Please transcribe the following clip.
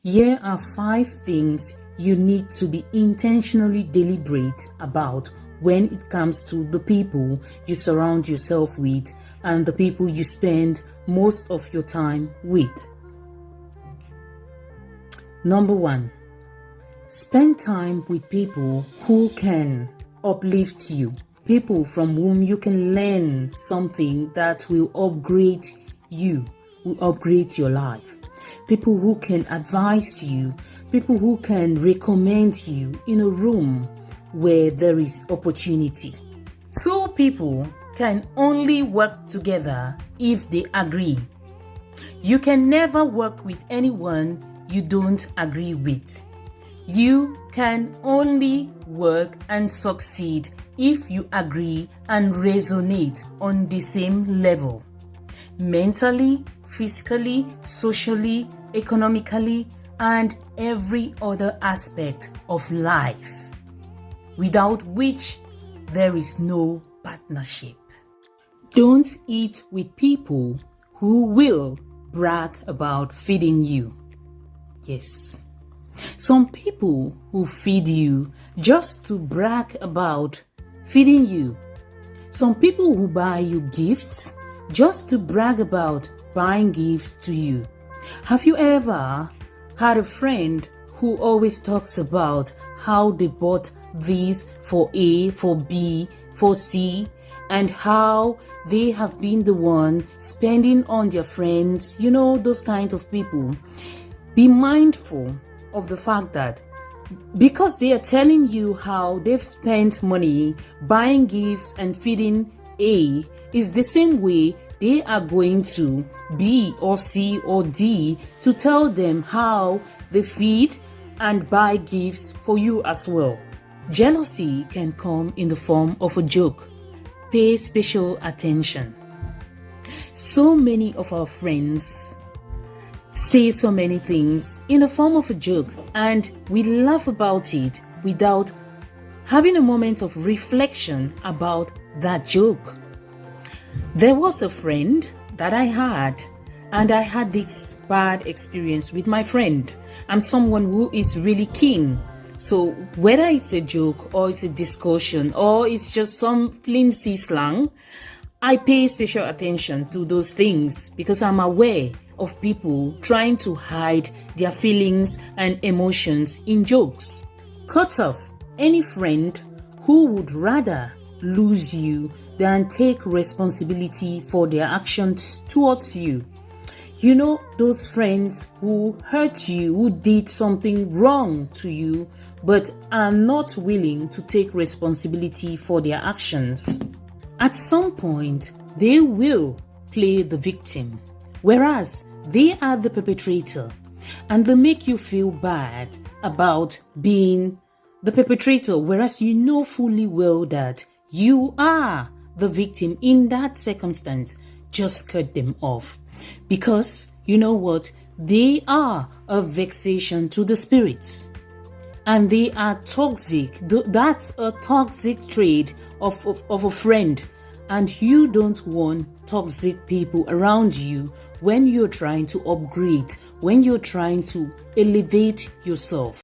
Here are 5 things you need to be intentionally deliberate about when it comes to the people you surround yourself with and the people you spend most of your time with. Number 1, spend time with people who can uplift you, people from whom you can learn something that will upgrade you, will upgrade your life. People who can advise you, people who can recommend you in a room where there is opportunity. 2 people can only work together if they agree. You can never work with anyone you don't agree with. You can only work and succeed if you agree and resonate on the same level. Mentally, physically, socially, economically, and every other aspect of life, without which there is no partnership. Don't eat with people who will brag about feeding you. Yes, some people who feed you just to brag about feeding you. Some people who buy you gifts just to brag about buying gifts to you. Have you ever had a friend who always talks about how they bought these for A, for B, for C, and how they have been the one spending on their friends? You know, those kinds of people. Be mindful of the fact that because they are telling you how they've spent money buying gifts and feeding A, is the same way they are going to B or C or D to tell them how they feed and buy gifts for you as well. Jealousy can come in the form of a joke. Pay special attention. So many of our friends say so many things in the form of a joke, and we laugh about it without having a moment of reflection about that joke. There was a friend that I had, and I had this bad experience with my friend. I'm someone who is really keen. So whether it's a joke or it's a discussion or it's just some flimsy slang, I pay special attention to those things because I'm aware of people trying to hide their feelings and emotions in jokes. Cut off any friend who would rather lose you than take responsibility for their actions towards you. You know, those friends who hurt you, who did something wrong to you, but are not willing to take responsibility for their actions. At some point, they will play the victim, whereas they are the perpetrator, and they make you feel bad about being the perpetrator, whereas you know fully well that you are the victim in that circumstance. Just cut them off, because you know what? They are a vexation to the spirits, and they are toxic. That's a toxic trait of a friend, and you don't want toxic people around you when you're trying to upgrade, when you're trying to elevate yourself.